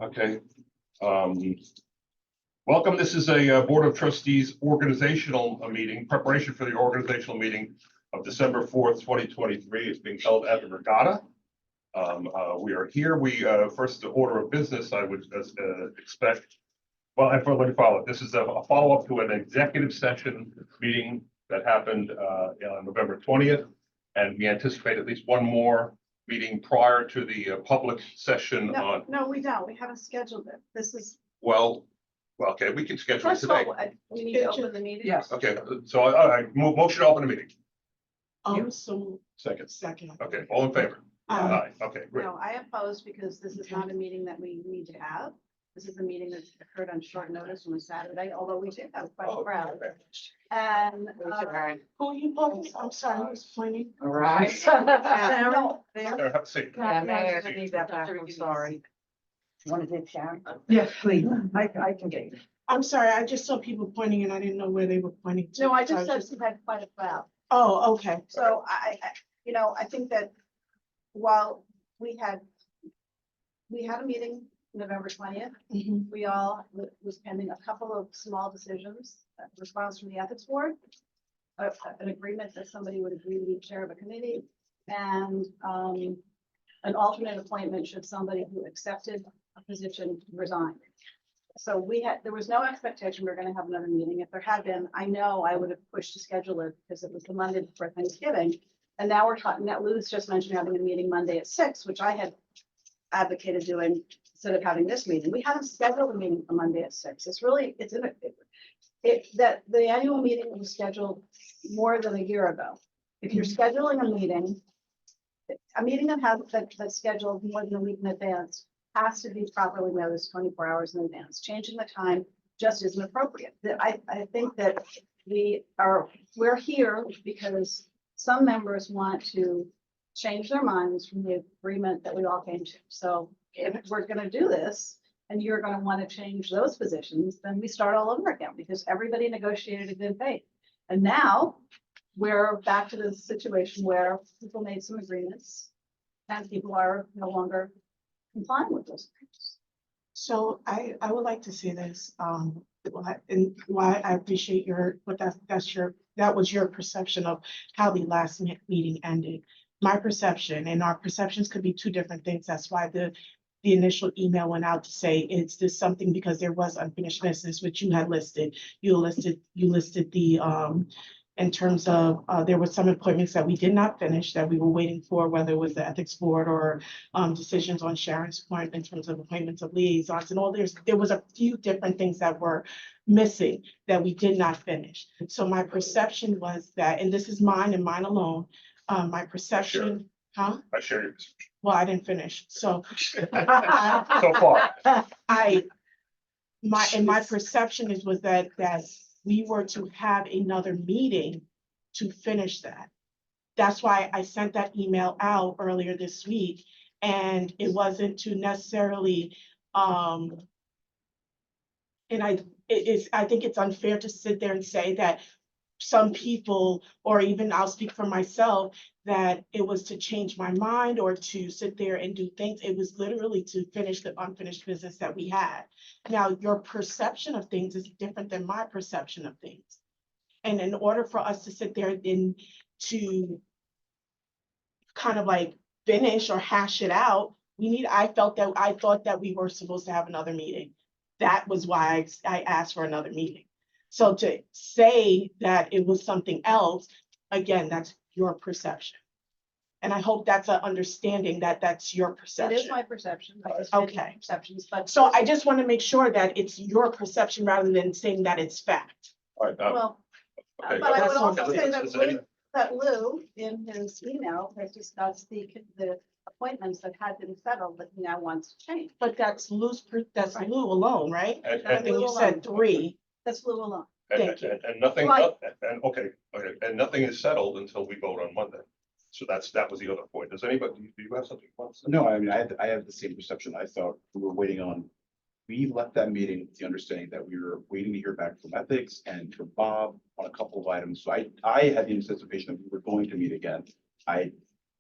Okay. Welcome. This is a Board of Trustees organizational meeting, preparation for the organizational meeting of December 4th, 2023. It's being held at the Regatta. We are here. First, the order of business, I would expect. Well, let me follow it. This is a follow-up to an executive session meeting that happened on November 20th. And we anticipate at least one more meeting prior to the public session on. No, we don't. We haven't scheduled it. This is. Well, okay, we can schedule it First of today. all, we need to open the meeting. Yes. Okay, so I motion to open the meeting. So Second. second. Okay, all in favor? Aye. Okay, great. No, I oppose because this is not a meeting that we need to have. This is a meeting that occurred on short notice on a Saturday, although we did have quite a crowd. okay. And. Who you pointing? I'm sorry, who's pointing? All right. No, There, have a seat. Yeah, Mayor, I need that back. I'm sorry. Want to do Sharon? Yes, please. I can get you. I'm sorry, I just saw people pointing and I didn't know where they were pointing to. No, I So just said was we had quite a crowd. Oh, okay. So I think that while we had a meeting November 20th, Mhm. we all was pending a couple of small decisions, response from the ethics board, an agreement that somebody would agree to be chair of a committee, and an alternate appointment should somebody who accepted a position resign. So there was no expectation we were going to have another meeting. If there had been, I know I would have pushed to schedule it because it was the Monday before Thanksgiving. And now we're talking, that Lou's just mentioned having a meeting Monday at 6, which I had advocated doing instead of having this meeting. We haven't scheduled a meeting for Monday at 6. That the annual meeting was scheduled more than a year ago. If you're scheduling a meeting that's scheduled more than a week in advance has to be properly noticed 24 hours in advance. Changing the time just isn't appropriate. I think that we're here because some members want to change their minds from the agreement that we all came to. So if we're going to do this and you're going to want to change those positions, then we start all over again because everybody negotiated in good faith. And now we're back to the situation where people made some agreements and people are no longer complying with those agreements. So I would like to say this, and why I appreciate that was your perception of how the last meeting ended. My perception, and our perceptions could be two different things. That's why the initial email went out to say, is this something because there was unfinished business, which you had listed. You listed the, in terms of, there were some appointments that we did not finish that we were waiting for, whether it was the ethics board or decisions on Sharon's point in terms of appointments of liaisons and all. There was a few different things that were missing that we did not finish. So my perception was that, and this is mine and mine alone, my perception, I share your perception. well, I didn't finish. So So far. my perception was that we were to have another meeting to finish that. That's why I sent that email out earlier this week, and it wasn't to necessarily, and I think it's unfair to sit there and say that some people, or even I'll speak for myself, that it was to change my mind or to sit there and do things. It was literally to finish the unfinished business that we had. Now, your perception of things is different than my perception of things. And in order for us to sit there and to kind of like finish or hash it out, I thought that we were supposed to have another meeting. That was why I asked for another meeting. So to say that it was something else, again, that's your perception. And I hope that's an understanding that that's your perception. It is my perception. Okay. Perceptions, but. So I just want to make sure that it's your perception rather than saying that it's fact. All right. Well, Okay. but I would also Is- say is any- that Lou, in his email, has discussed the appointments that had been settled that he now wants to change. But that's Lou Right. alone, right? And, And then you said 3. That's Lou alone. Thank you. and nothing, Right. and nothing is settled until we vote on Monday. So that was the other point. Does anybody, do you have something? You want to say? No, I mean, I have the same perception. I thought we were waiting on, we left that meeting with the understanding that we were waiting to hear back from ethics and from Bob on a couple of items. So I had the anticipation that we were going to meet again. I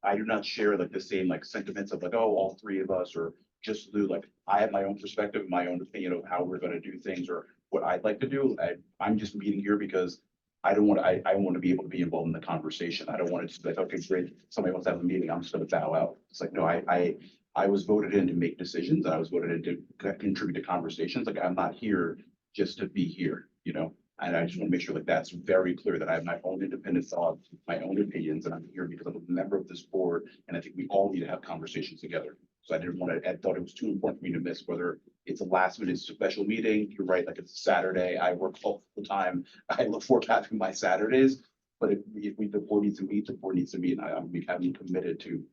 I do not share like the same like sentiments of like, oh, all three of us or just Lou. Like I have my own perspective, my own opinion of how we're gonna do things or what I'd like to do. I'm just meeting here because I don't want to, I want to be able to be involved in the conversation. I don't want to just be like, okay, great, somebody wants to have a meeting, I'm just gonna bow out. It's like, no, I was voted in to make decisions. I was voted in to contribute to conversations. Like I'm not here just to be here, you know? And I just want to make sure like that's very clear that I have my own independent thoughts, my own opinions, and I'm here because I'm a member of this board. And I think we all need to have conversations together. So I didn't want to, I thought it was too important for me to miss whether it's a last minute special meeting. You're right, like it's a Saturday. I work all the time. I look forward to having my Saturdays. But if the board needs to meet, the board needs to meet. And I'm committed to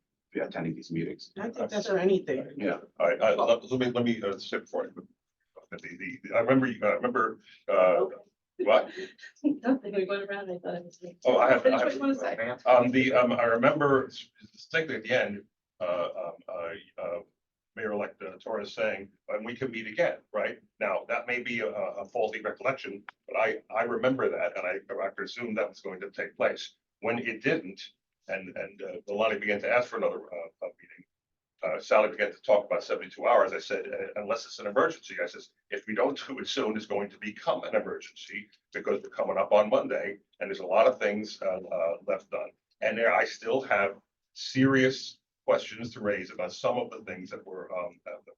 attending these meetings. I think that's for anything. Yeah. All right, let me say before I remember, what? Nothing, we're going around, I thought it was me. Oh, I have. Finish what you wanna say. I remember distinctly at the end, Mayor-elect Torres saying, and we can meet again, right? Now, that may be a faulty recollection, but I remember that, and I presume that was going to take place. When it didn't, and Lonnie began to ask for another meeting, Sally began to talk about 72 hours. I said, unless it's an emergency, I says, if we don't do it soon, it's going to become an emergency because we're coming up on Monday and there's a lot of things left done. And there, I still have serious questions to raise about some of the things that were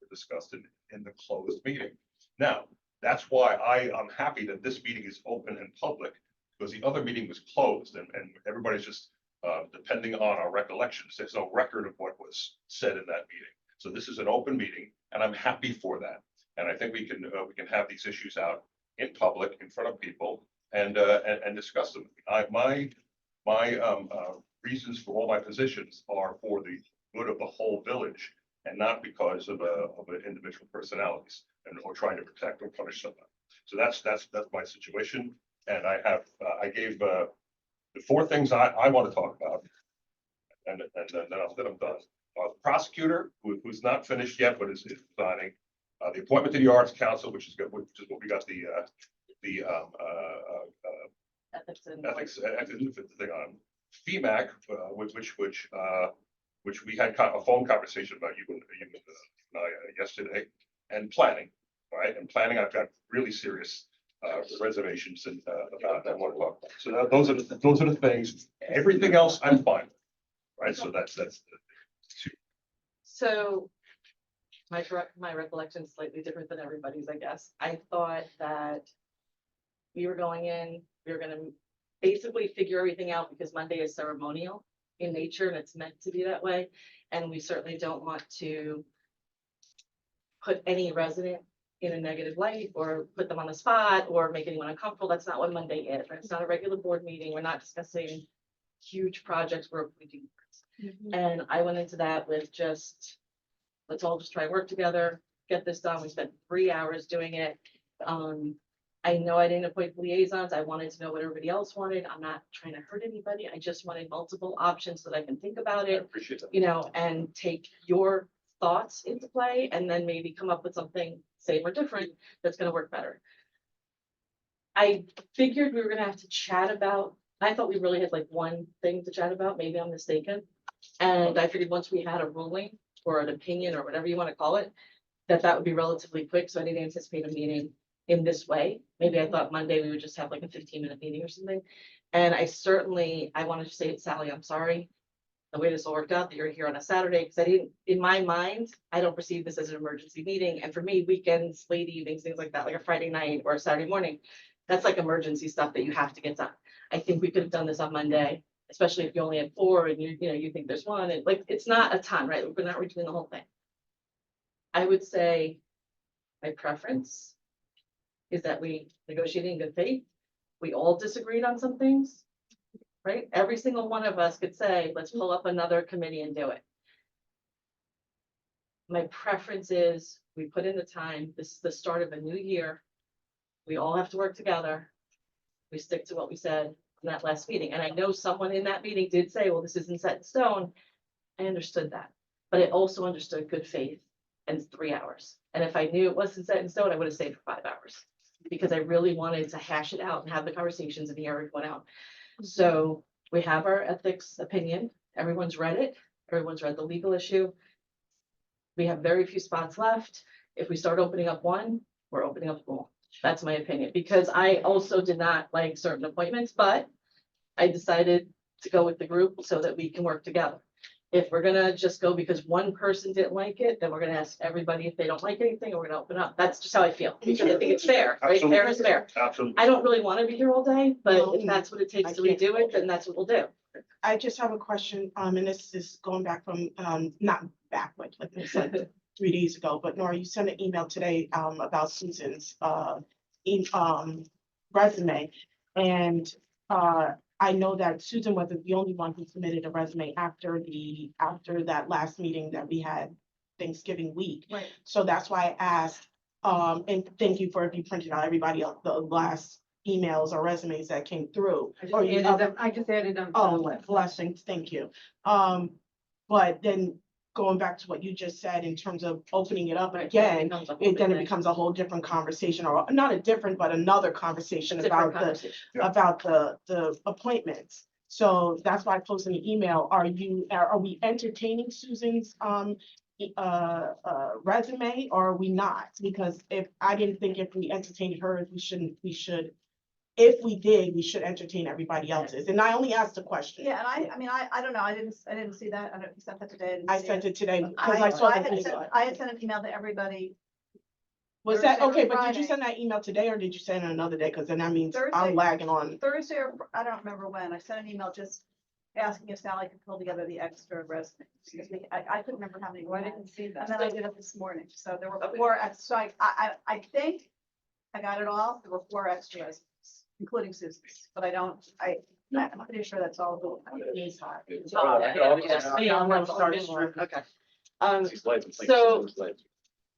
discussed in the closed meeting. Now, that's why I'm happy that this meeting is open and public because the other meeting was closed and everybody's just depending on our recollections, there's no record of what was said in that meeting. So this is an open meeting, and I'm happy for that. And I think we can have these issues out in public, in front of people, and discuss them. My reasons for all my positions are for the good of the whole village, and not because of individual personalities or trying to protect or punish someone. So that's my situation, and I gave. The four things I want to talk about, and then I'm done. Prosecutor, who's not finished yet, but is designing. The appointment to the Arts Council, which is what we got the Ethics and. ethics thing on. FEMAC, which we had a phone conversation about you and I yesterday, and planning, right? And planning, I've got really serious reservations and about that one. So those are the things. Everything else I'm fine with, right? So that's the two. So my recollection is slightly different than everybody's, I guess. I thought that we were going in, we were gonna basically figure everything out because Monday is ceremonial in nature and it's meant to be that way. And we certainly don't want to put any resident in a negative light or put them on the spot or make anyone uncomfortable. That's not what Monday is, right? It's not a regular board meeting. We're not discussing huge projects. We're appointing boards. And I went into that with just, let's all just try and work together, get this done. We spent 3 hours doing it. I know I didn't appoint liaisons. I wanted to know what everybody else wanted. I'm not trying to hurt anybody. I just wanted multiple options so that I can think about I it, appreciate that. you know, and take your thoughts into play and then maybe come up with something same or different that's going to work better. I figured we were going to have to chat about, I thought we really had like one thing to chat about, maybe I'm mistaken. And I figured once we had a ruling or an opinion or whatever you want to call it, that would be relatively quick. So I didn't anticipate a meeting in this way. Maybe I thought Monday we would just have like a 15-minute meeting or something. And I wanted to say to Sally, I'm sorry. The way this all worked out that you're here on a Saturday, because I didn't, in my mind, I don't perceive this as an emergency meeting. And for me, weekends, late evenings, things like that, like a Friday night or a Saturday morning, that's like emergency stuff that you have to get done. I think we could have done this on Monday, especially if you only had 4 and you think there's one, and like, it's not a ton, right? We're not redoing the whole thing. I would say my preference is that we negotiate in good faith. We all disagreed on some things. Right? Every single one of us could say, let's pull up another committee and do it. My preference is we put in the time. This is the start of a new year. We all have to work together. We stick to what we said in that last meeting. And I know someone in that meeting did say, well, this isn't set in stone. I understood that. But I also understood good faith and 3 hours. And if I knew it wasn't set in stone, I would have stayed for 5 hours because I really wanted to hash it out and have the conversations and hear everyone out. So we have our ethics opinion. Everyone's read it. Everyone's read the legal issue. We have very few spots left. If we start opening up one, we're opening up more. That's my opinion, because I also did not like certain appointments, but I decided to go with the group so that we can work together. If we're gonna just go because one person didn't like it, then we're gonna ask everybody if they don't like anything, and we're gonna open up. That's just how I feel, because I think it's fair, right? Fair is fair. Absolutely. I don't really want to be here all day, but No, if that's what it takes I to can't. redo it, then that's what we'll do. I just have a question, and this is going back from, not back, like I said, 3 days ago, but Nora, you sent an email today, about Susan's, resume. And, I know that Susan wasn't the only one who submitted a resume after that last meeting that we had Thanksgiving week. Right. So that's why I asked, and thank you for if you printed out everybody else, the last emails or resumes that came through. Or you- I just added them to the Oh, list. blessings, thank you. But then going back to what you just said in terms of opening it up again, then it becomes a whole different conversation, or not a different, but another conversation about the appointments. So that's why I posted an email. Are we entertaining Susan's resume, or are we not? Because I didn't think if we entertained hers, we should. If we did, we should entertain everybody else's. And I only asked a question. Yeah, and I don't know, I didn't see that, I don't know if you sent that today. didn't I see sent it today because I saw I the had sent, email. I had sent an email to everybody Was that, Thursday or okay, but did you Friday. send that email today or did you send it another day? Because then that means Thursday. I'm lagging on. Thursday, or I don't remember when, I sent an email just asking if Sally could pull together the extra resumes. Because I couldn't remember how many. we I had. didn't see And that. then I did it this morning, so there were four, so I think I got it all, there were 4 extra resumes, including Susan's, but I'm pretty sure that's all. Okay. So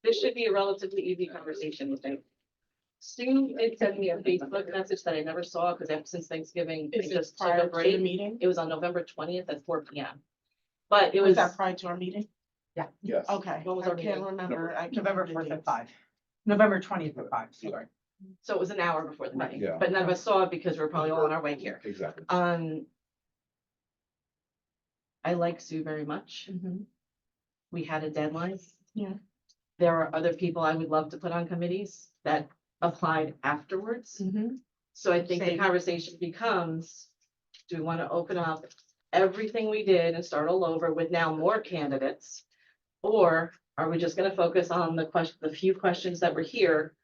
this should be a relatively easy conversation, I think. Stu did send me a Facebook message that I never saw because since Thanksgiving, Is we it just took prior a to the break. meeting? It was on November 20th at 4 p.m. But it Was was, that prior to our meeting? Yes. Okay, What was I our can't meeting? remember. I can't November remember 4th the at dates. 5. November 20th at 5, sorry. so it was an hour before the meeting, Yeah. but none of us saw it because we're probably all on our way here. Exactly. I like Sue very much. Mhm. We had a deadline. Yeah. There are other people I would love to put on committees that applied afterwards. Mhm. So I think the Same. conversation becomes, do we want to open up everything we did and start all over with now more candidates? Or are we just gonna focus on the few questions that were here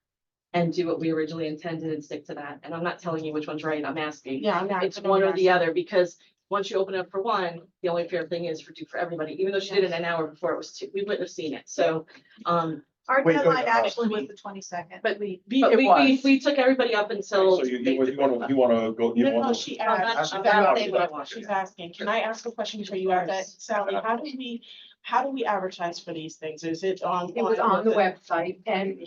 and do what we originally intended and stick to that? And I'm not telling you which one's right, I'm asking. Yeah, I'm not. It's one or the other, because once you open up for one, the only fair thing is for everybody, even though she did it an hour before it was 2, we wouldn't have seen it, so. Our Wait, deadline go- actually was the 22nd. But we. we took everybody up until. So you wanna go, you No, wanna. she I'm asked. not- She's I'm not saying what I asking. want. She's asking. Can I ask a question before you ask that? Sally, how do we advertise for these things? Is it on? It was on the website, and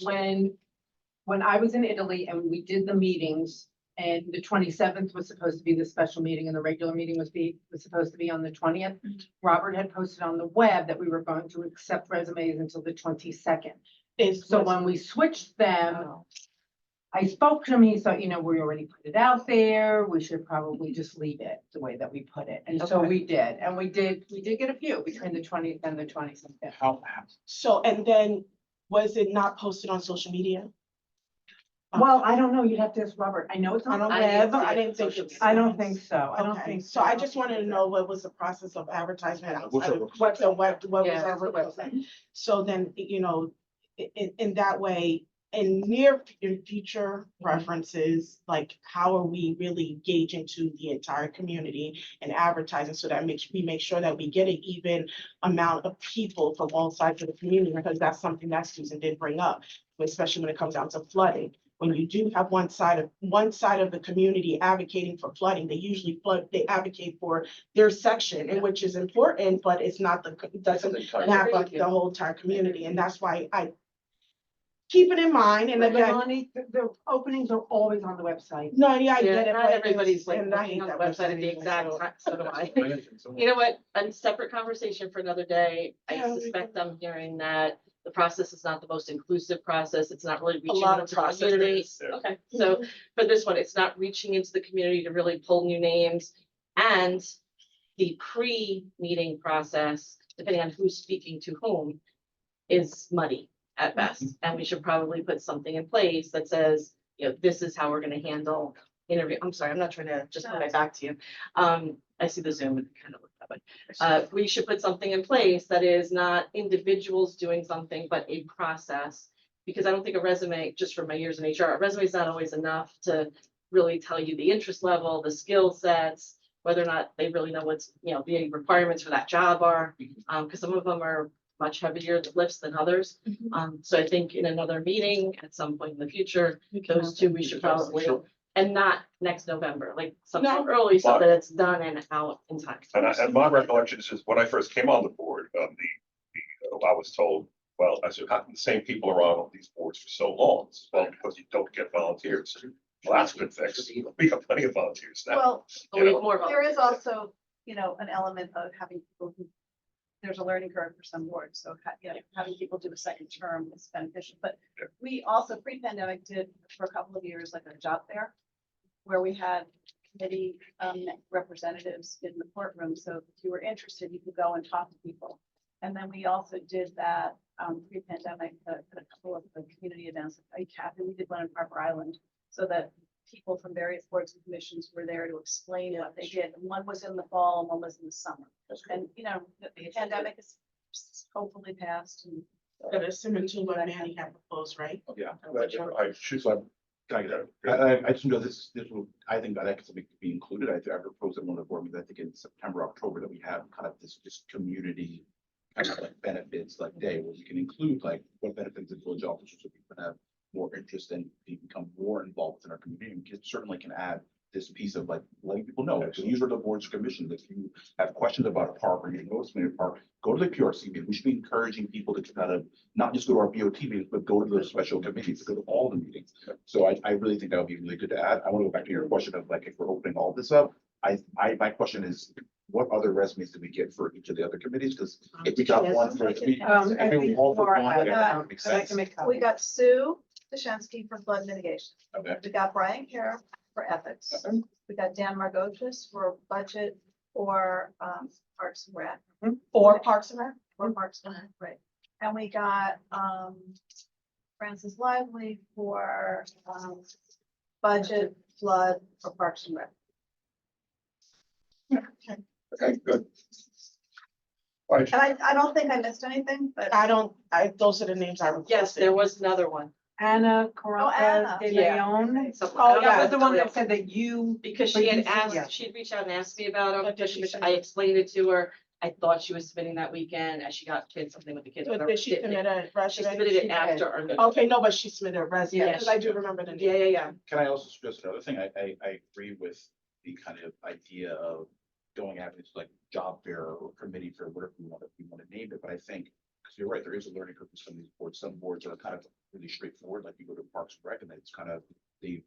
when I was in Italy and we did the meetings, and the 27th was supposed to be the special meeting and the regular meeting was supposed to be on the 20th. Robert had posted on the web that we were going to accept resumes until the 22nd. So when we switched them, I spoke to him, he thought, we already put it out there, we should probably just leave it the way that we put it. And so Okay. we did, and we did get a few between the 20th and the 22nd. So, and then was it not posted on social media? Well, I don't know, you'd have to ask Robert. I know it's on the I web. I didn't think it's. I don't think so. I don't Okay, think so I just wanted to know what was the process of advertisement outside of What's the web, what was Yeah, our the website? So then, in that way, in future references, like how are we really gauging to the entire community and advertising so that we make sure that we get an even amount of people from all sides of the community, because that's something that Susan did bring up, especially when it comes down to flooding. When you do have one side of the community advocating for flooding, they advocate for their section, and which is important, but it's not it doesn't map up the whole entire community, and that's why I keep it in mind, and But again, Lonnie, the openings are always on the website. no, yeah, I Yeah, get it. not but everybody's like and I looking hate on the that website at the either, exact so- time, so do I. You know what, a separate conversation for another day. Yeah, I we suspect I'm hearing that the process is not the most inclusive process. It's not really reaching lot of into the community. processes. Okay, so for this one, it's not reaching into the community to really pull new names. And the pre-meeting process, depending on who's speaking to whom, is muddy at best. And we should probably put something in place that says, you know, this is how we're gonna handle interview. I'm sorry, I'm not trying to just put my back to you. I see the Zoom and it kind of looked that way. We should put something in place that is not individuals doing something, but a process. Because I don't think a resume, just from my years in HR, a resume is not always enough to really tell you the interest level, the skill sets, whether or not they really know what's, you know, the requirements for that job are. Because some of them are much heavier lifts than others. So I think in another meeting at some point in the future, those two we should probably, and not next November, like sometime early so that it's done and out in time. And my recollection is when I first came on the board, I was told, well, I said, how come the same people are on these boards for so long? Well, because you don't get volunteers. Well, that's been fixed. We have plenty of volunteers now. Well, But we have more there is also, you know, an element of having people who, there's a learning curve for some boards, so, you know, having people do a second term is beneficial. But Yeah. we also pre-pandemic did for a couple of years like a job fair where we had committee representatives in the courtroom. So if you were interested, you could go and talk to people. And then we also did that pre-pandemic at a couple of the community events. Like Kathy, we did one in Harper Island so that people from various boards and commissions were there to explain what they did. And one was in the fall and one was in the summer. And, you know, the pandemic is hopefully passed. And But assuming too, what Manny had proposed, right? Yeah. I should, So can I get I just know this will, I think that could be included. I proposed it on the board, I think in September, October, that we have kind of this community kind of like benefits like day where we can include like what benefits the village officers so people can have more interest and become more involved in our community. And certainly can add this piece of like letting people know, like, these are the boards commissions. If you have questions about a park or you know it's a park, go to the PRC meeting. We should be encouraging people to kind of not just go to our BOT meetings, but go to the special committees, to go to all the meetings. So I really think that would be really good to add. I want to go back to your question of like, if we're opening all this up, my question is, what other resumes did we get for each of the other committees? Because if we got one for, if we all for one, that makes sense. we got Sue Deshensky for flood mitigation. Okay. We got Brian Kerr for ethics. Okay. We got Dan Margotis for budget or Parks and Rec. Or Parks and Rec? Or Parks and Rec, right. And we got Francis Lively for budget, flood, or Parks and Rec. okay, good. All right, And I don't think I missed anything, but Those are the names I requested. Yes, there was another one. Anna Anna. Caraca de Yeah. Leon. So Oh, I That don't was the know one if that said that you. because But she had you said- yeah. asked, she'd reached out and asked me about What did she them. say? I explained it to her. I thought she was submitting that weekend as she got kids, something with the kids. But whatever. did she submit a She resume? submitted it after our meeting. Okay, no, but she submitted a resume, Yeah, because I do remember the name. Yeah. Can I also suggest another thing? I agree with the kind of idea of going after it's like job fair or committee fair, whatever we want to name it. But I think, because you're right, there is a learning curve for some of these boards. Some boards are kind of really straightforward, like you go to Parks and Rec, and it's kind of they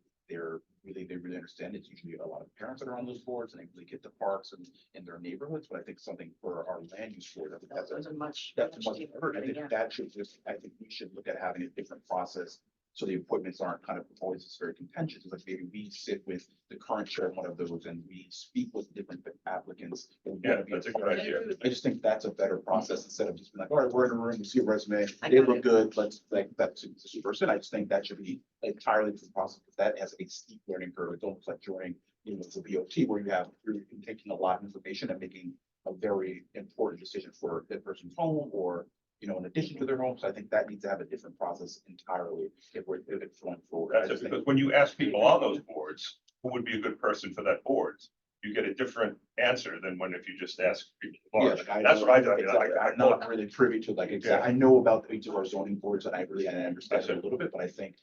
really understand. It's usually a lot of parents that are on those boards, and they really get the parks and in their neighborhoods. But I think something for our land use board, I think Those are much. that's much cheaper, better. I think yeah. that should just, I think we should look at having a different process. So the appointments aren't kind of always just very contentious. It's like maybe we sit with the current chair of one of those and we speak with different applicants. and we Yeah, wanna be that's a good part of idea. it. I just think that's a better process instead of just being like, all right, we're in a room, we see a resume, I they got look it. good, let's like, that's the person. I just think that should be entirely different process. That has a steep learning curve. It's almost like joining, you know, the BOT where you're taking a lot of information and making a very important decision for that person's home or, you know, in addition to their home. So I think that needs to have a different process entirely if it's going forward. I that's it, just think- because when you ask people on those boards, who would be a good person for that board, you get a different answer than when if you just ask people. at Yeah, large. like That's what I do. I mean, exactly. I I'm not really privy to like, exactly. I know about each of our zoning boards and I understand it a little bit, but I think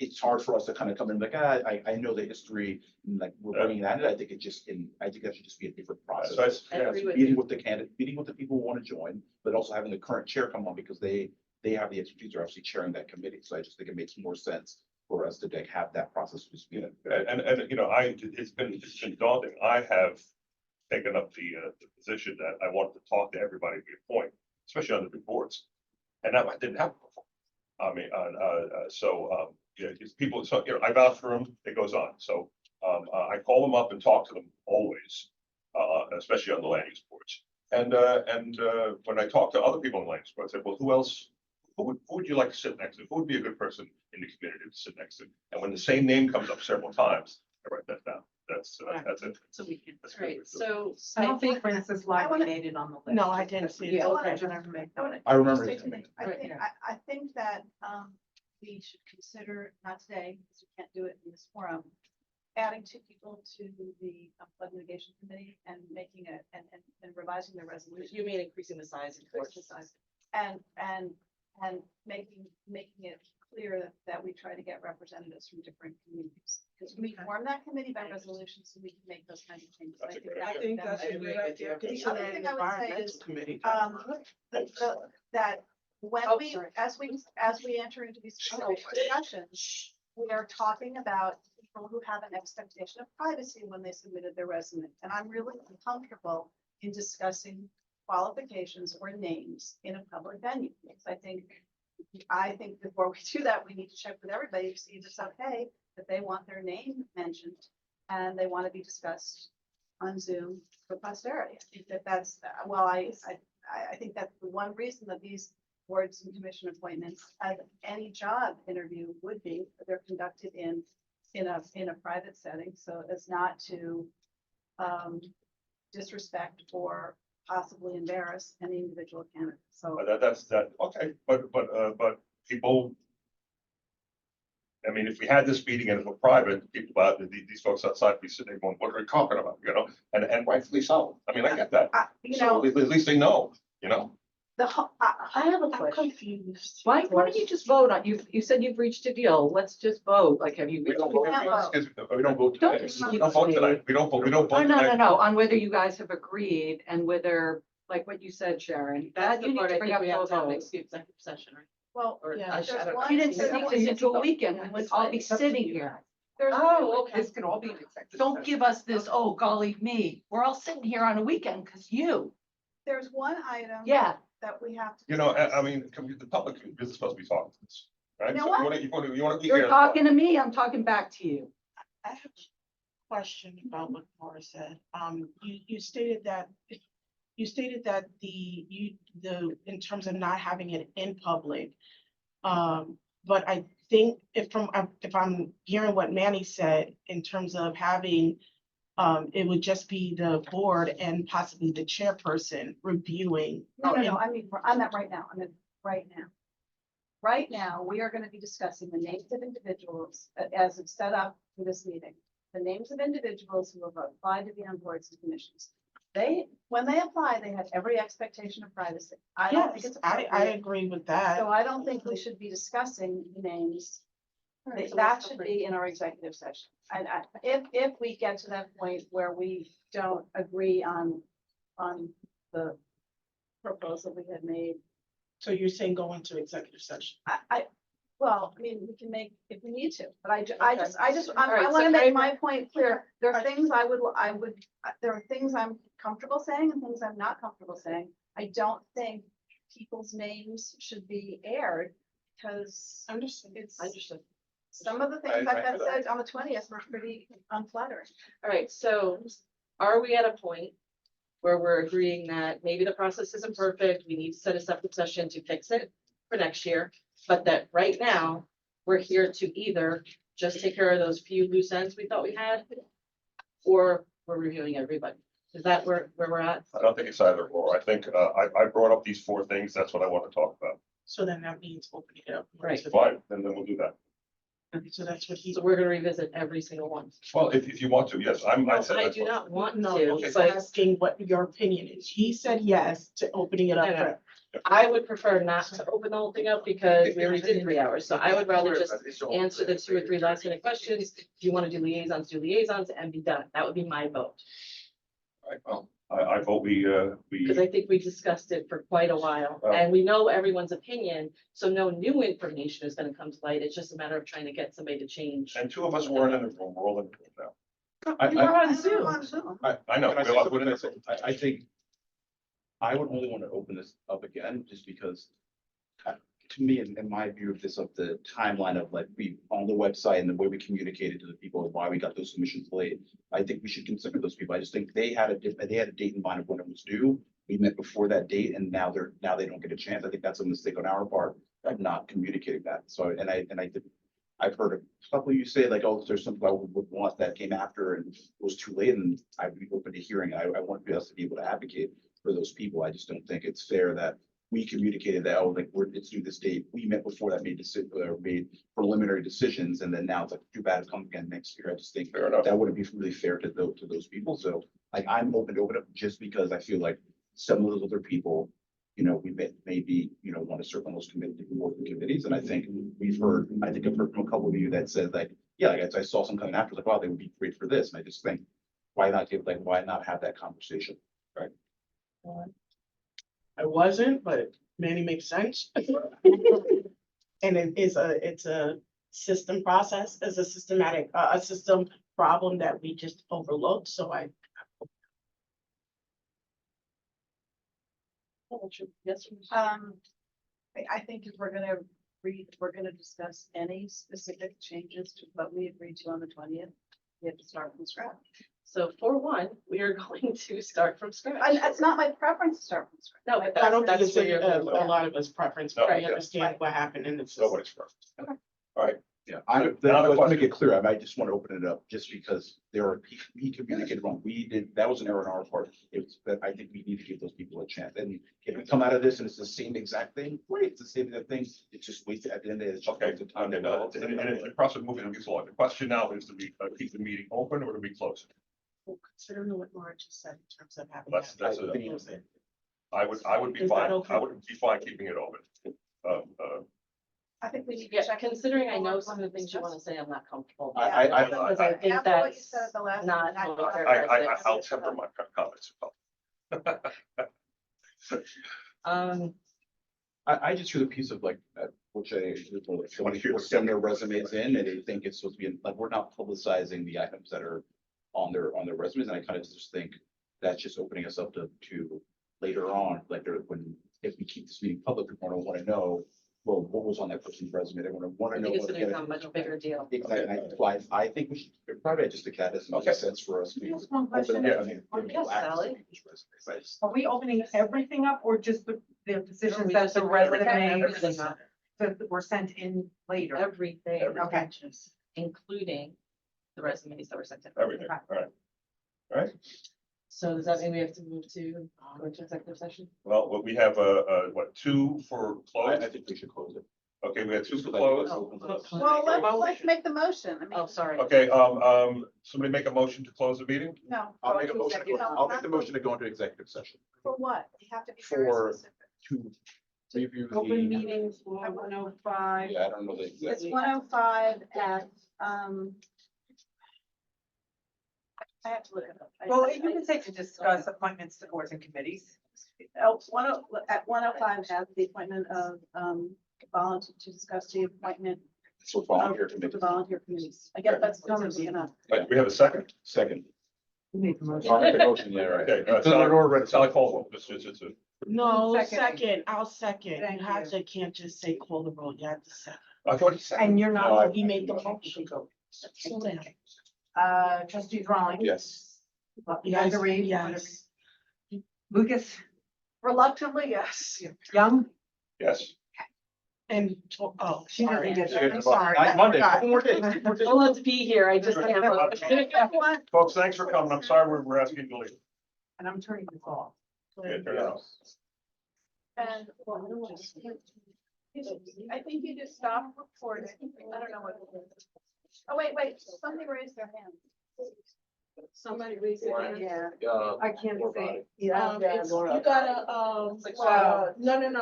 it's hard for us to kind of come in like, I know the history and like we're bringing that in. I think I think that should just be a different process. So I agree with Meeting you. with the candidate, meeting with the people who want to join, but also having the current chair come on because they have the expertise, they're actually chairing that committee. So I just think it makes more sense for us to like have that process to speed. And you know, it's been daunting. I have taken up the position that I wanted to talk to everybody we appoint, especially on the big boards. And that didn't happen before. I mean, yeah, it's people, so, you know, I vouch for them, it goes on. So I call them up and talk to them always. especially on the land use boards. And when I talk to other people on land use boards, I say, well, who else? Who would you like to sit next to? Who would be a good person in the community to sit next to? And when the same name comes up several times, I write that down. That's it. So we can, That's a good way right, to do it. so I think, Francis wanna- laminated on the list. No, I didn't see it. Yeah, Okay. okay. Never mind. I remember Say it. two things. I think that, we should consider, not today, because we can't do it in this forum, adding 2 people to the flood mitigation committee and making it, and revising the resolution. you mean increasing the size of course. And making it clear that we try to get representatives from different communities. Because we Okay. form that committee by resolution, so we can make those kinds of changes. That's a great I think that's a agree good with you. idea. The other thing I would say is, Environmental committee. That when Oh, we, sorry. as we enter into these specific discussions, we are talking about people who have an expectation of privacy when they submitted their resume. And I'm really uncomfortable in discussing qualifications or names in a public venue. Because I think before we do that, we need to check with everybody to see if it's okay that they want their name mentioned and they want to be discussed on Zoom for posterity. I think that's, well, I think that's the one reason that these boards and commission appointments, as any job interview would be, they're conducted in a private setting, so as not to disrespect or possibly embarrass any individual candidate. So That's okay, but people. I mean, if we had this meeting and it was private, people out, these folks outside be sitting there going, what are they talking about, you know? And rightfully so. I mean, I get that. you So know, at least they know, you know? I have a I'm question. confused. Why don't you just vote on, you said you've reached a deal, let's just vote, like, have you? We reached don't a vote, deal? can't vote. because we don't vote Don't tonight. just We don't vote tonight. We don't vote Oh, no, tonight. no, on whether you guys have agreed and whether, like what you said, Sharon, That's that the you need part to I bring think up we to have a to have an vote. executive session, right? well, Or Yeah. I there's should- I don't know. one- You didn't there's sneak one- this into a weekend, Yeah, let's all be it's up to sitting you. here. there's- Oh, okay. This can all be an executive. Don't give us this, oh golly me, we're all sitting here on a weekend because you, There's one item yeah. that we have to. You know, discuss. I mean, the public is supposed to be talking to this, right? You know So what? you wanna be You're here. talking to me, I'm talking back to you. I have a question about what Laura said. You stated that in terms of not having it in public. But I think if I'm hearing what Manny said in terms of having, it would just be the board and possibly the chairperson reviewing. No, I mean, I'm at right now, right now. Right now, we are gonna be discussing the names of individuals as it's set up for this meeting. The names of individuals who have applied to be on boards and commissions. When they apply, they have every expectation of privacy. I don't think Yes, it's I appropriate. agree with that. So I don't think we should be discussing names. Alright, so That let's should go be in our executive session. And if we get to that point where we don't agree on the proposal we had made, So you're saying go into executive session? well, I mean, we can make, if we need to, but I Okay. Alright, want to so make framework- my point clear. There are things there are things I'm comfortable saying and things I'm not comfortable saying. I don't think people's names should be aired because Understood. it's, Understood. some of the things I I got hear that. said on the 20th were pretty unflattering. All right, so are we at a point where we're agreeing that maybe the process isn't perfect, we need to set a separate session to fix it for next year, but that right now, we're here to either just take care of those few loose ends we thought we had, or we're reviewing everybody? Is that where we're at? I don't think it's either or. I think, I brought up these 4 things. That's what I want to talk about. So then that means opening it up. Right. Fine, then we'll do that. So that's what he. So we're gonna revisit every single one. Well, if you want to, yes, I said. I that's do what- not want No, to, he's but asking what your opinion is. He said yes to opening it I know. up. I would prefer not to open the whole thing up because we already did 3 hours, so I would rather just answer the 2 or 3 last minute questions. If you want to do liaisons and be done. That would be my vote. Right, well, I vote Because I think we discussed it for quite a while and we know everyone's opinion, so no new information is gonna come to light. It's just a matter of trying to get somebody to change. and 2 of us weren't in the room. We're all in the room now. You were on Zoom. I know. Can I say we're something? in the- I think I would only want to open this up again just because to me, in my view of this, of the timeline of like, we, on the website and the way we communicated to the people, of why we got those submissions late, I think we should consider those people. I just think they had a date in mind of when it was due. We met before that date and now they don't get a chance. I think that's a mistake on our part of not communicating that. So, I've heard a couple of you say like, oh, there's something I would want that came after and it was too late, and I'd be open to hearing. I want us to be able to advocate for those people. I just don't think it's fair that we communicated that, oh, like, it's due this date. We met before that, made preliminary decisions, and then now it's like, too bad, come again next year. I just think Fair enough. that wouldn't be really fair to those people. So like, I'm open to open up just because I feel like some of those other people, you know, we maybe, you know, want to serve on those committees. And I think I've heard from a couple of you that said like, yeah, like I saw some coming after, like, wow, they would be great for this. And I just think, why not have that conversation? I wasn't, but Manny makes sense. And it's a system process, it's a systematic, a system problem that we just overlooked, so I. Yes. I think if we're gonna discuss any specific changes to what we agreed to on the 20th, we have to start from scratch. So for one, we are going to start from scratch. And it's not my preference to start from scratch. No, but I don't think that's it's where you're. a lot of us preference, but I No, understand what happened in the system. Nobody's perfect. All right, Yeah, Another I want to question. get clear. I just want to open it up just because we communicated wrong. That was an error on our part. But I think we need to give those people a chance. And if we come out of this and it's the same exact thing, great, it's the same exact thing. It's just wasted at the end of the day. It's just okay. wasted time. And the process of moving these along. The question now is, do we keep the meeting open or do we close it? Considering what Laura just said in terms of having. That's that it. close it. I would be Is that fine. okay? I would be fine keeping it open. I think we need to Yeah, check. considering I know some of the things you want to say, I'm not comfortable. with I- that, Because I think After what you that's said at the last not. meeting, public I'll temper my comments. I just hear the piece of like, which when people send their resumes in and they think it's supposed to be, like, we're not publicizing the items that are on their resumes. And I kind of just think that's just opening us up to later on, like if we keep this meeting public, we're gonna want to know, well, what was on that person's resume? They're gonna want I to know. think it's what- gonna become a much bigger deal. Exactly. And that's why I think we should, probably just a cat doesn't make Okay. sense for us. to Just one open question. up and give people Yes, access to Sally. people's resumes. I just- Are we opening everything up or just the positions We that just the opened everything resumes up. that were sent in later? Everything. Okay. Including the resumes that were sent in. Everything, all right. All right, So does that mean we have to move to go into executive session? well, we have, what, 2 for close? I think we should close it. Okay, we had 2 for close. Well, let's make the motion. I mean, Oh, sorry. Okay, somebody make a motion to close the meeting? no. I'll make a motion, executive. I'll make the motion to go into executive session For what? You have to be very For- specific. to review Open the, meetings at 1:05. yeah, I don't know the exact. It's 1:05 at, I have to look it up. Well, you can say to discuss appointments to boards and committees. At 1:05 at the appointment of, volunteer, to discuss the appointment So of volunteer the committee. volunteer committees. I guess that's probably enough. We have a second? Second. You made the motion. I'll make the motion, yeah, right. Okay, Sally Caldwell, it's a. No, Second. I'll second. Thank You have you. to, can't just say call the roll, you have to second. I thought he said. And you're No, not, He made the motion. Slow down. trustees Rawlings. Yes. Yes, Gregory. yes. Lucas, Reluctantly, yes. Young. Yes. And, oh, She doesn't sorry. get Yeah, it. I'm sorry. Monday, I couple more days. couple more days. I'll have to be here, I just can't. vote. Folks, thanks for coming. I'm sorry we're asking you to leave. And I'm turning this off. Yeah, turn it off. And, I think you just stop recording. I don't know what. Oh, wait, somebody raised their hand. Somebody raise their hand. Yeah. I can't say. You gotta, no,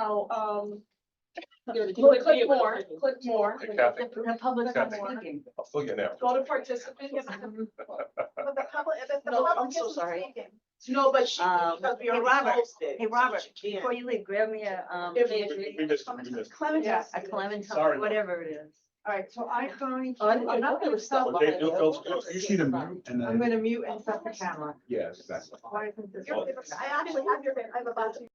click more. Hey, Kathy, The public. Kathy. I'll fill you now. Go to participants. But the public, the No, I'm public so isn't sorry. speaking. No, but she, because we Hey, already Robert. posted. Hey, Robert, so she can't. before you leave, grab me a, We missed it. Clementine. a Clementine, Sorry. whatever it is. All right, so I'm going Oh, I didn't know there was stuff. Well, Dave, you'll- You see the mute and I'm then, gonna mute and set the camera. yes, exactly. Why isn't this? I actually have your, I'm about to.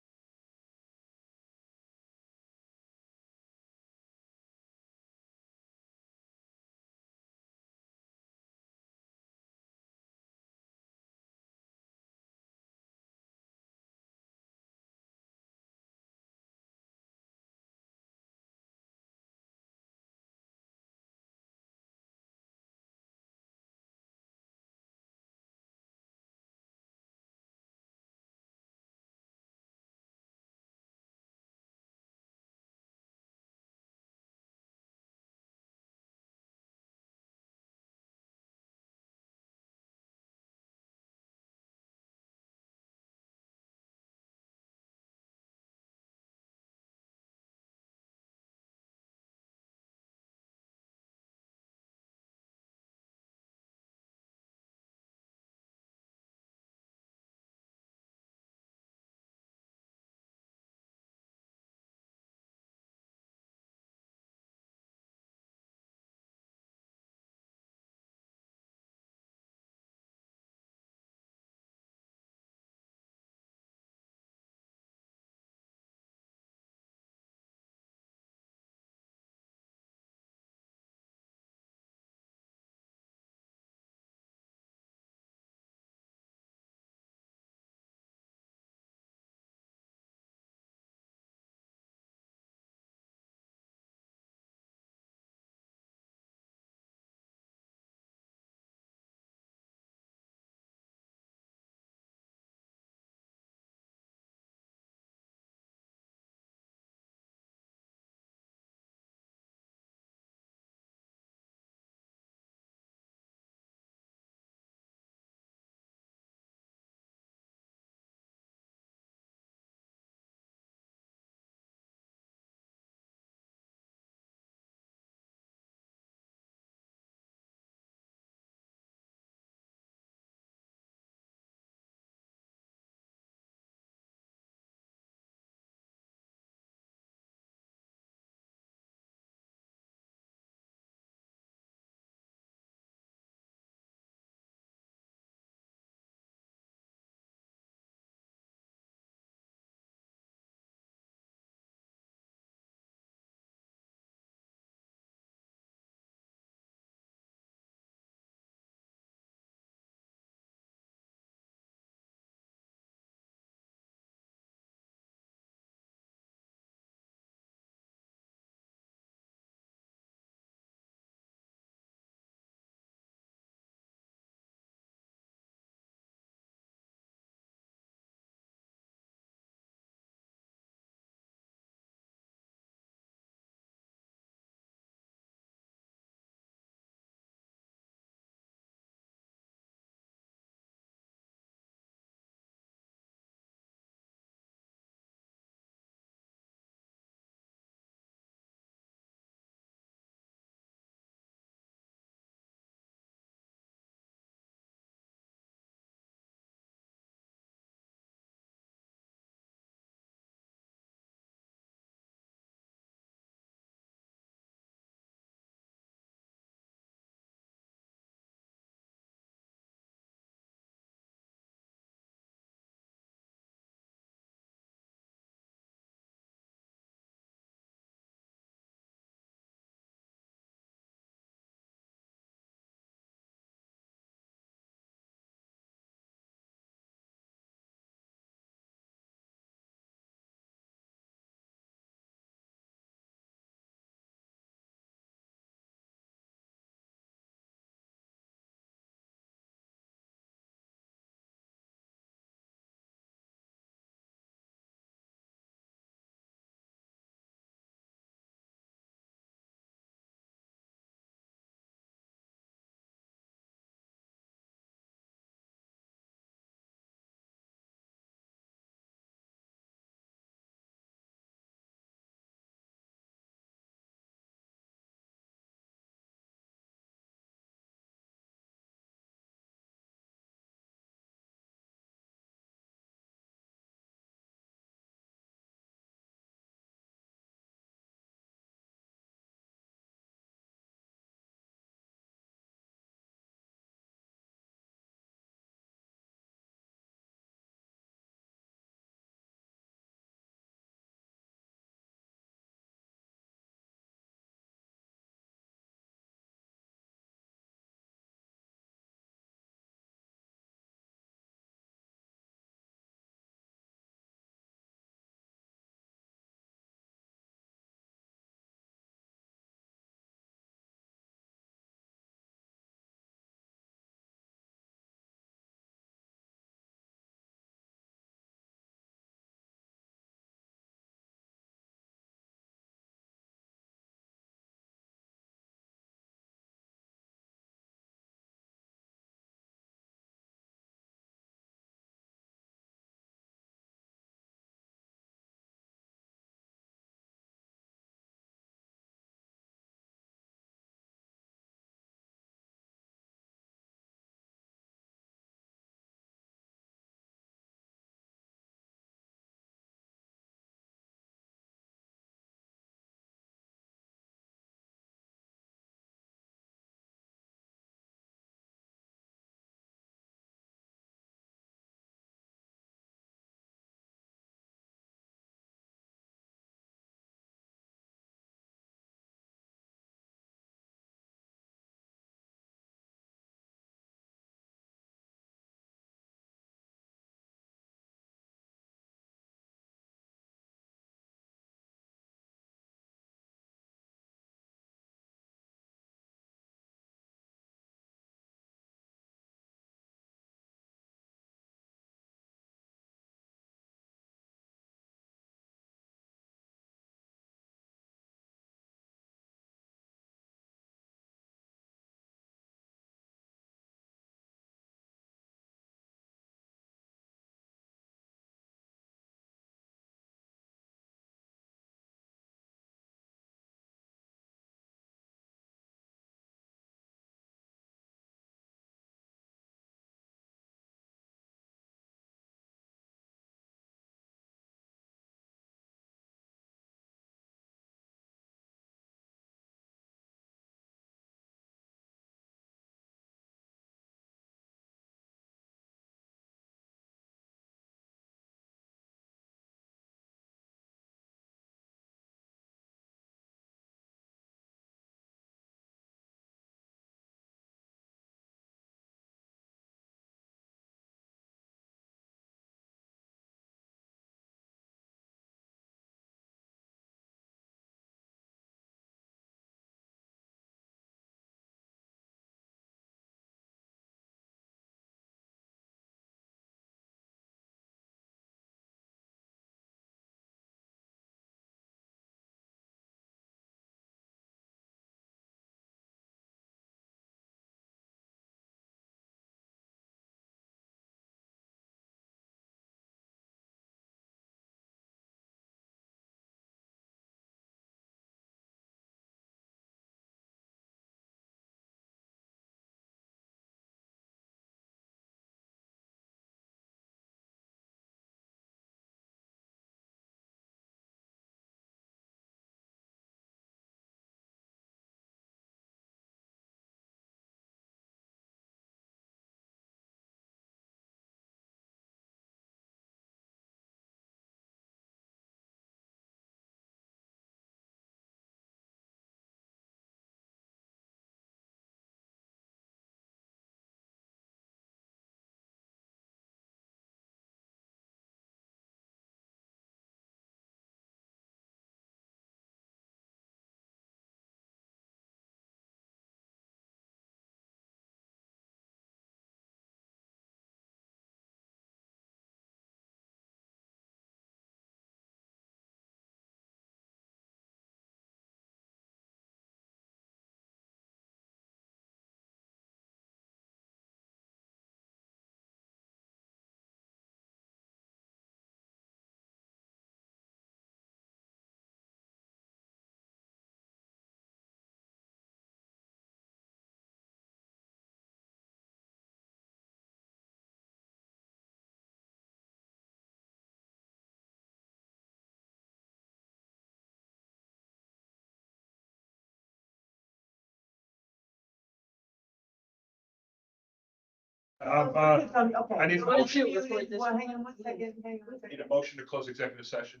Okay. I need a What did motion, you record this? Well, hang on one second, hang on one need second. a motion to close executive session.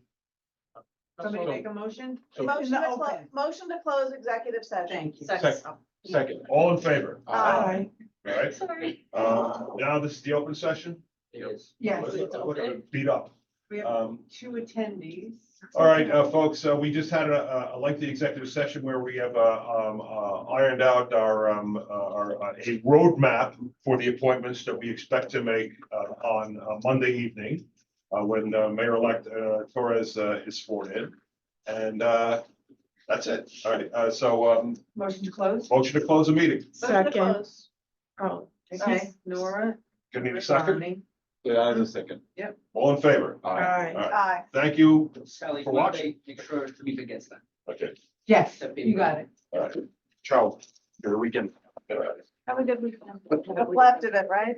Somebody make a motion? Motion to open. motion to close executive session. Thank you. Second. Second, all in favor? Aye. All right, Sorry. now this is the open session. Yes, Look at it, beat up. we have Um, 2 attendees. All right, folks, we just had a lengthy executive session where we have ironed out our a roadmap for the appointments that we expect to make on Monday evening when Mayor-elect Torres is sworn in. And that's it. All right, so Motion to close? motion to close the meeting. Motion to Second. close. Oh, Okay, Nora. Gonna need a second? Ronnie. Yeah, in a second. All in favor? aye. All right, Aye. thank you Sally, for one watching. day, make sure Tamika gets that. Okay, Yes, you got it. all right. Ciao. Good weekend. Have a good weekend. What's left of it, right?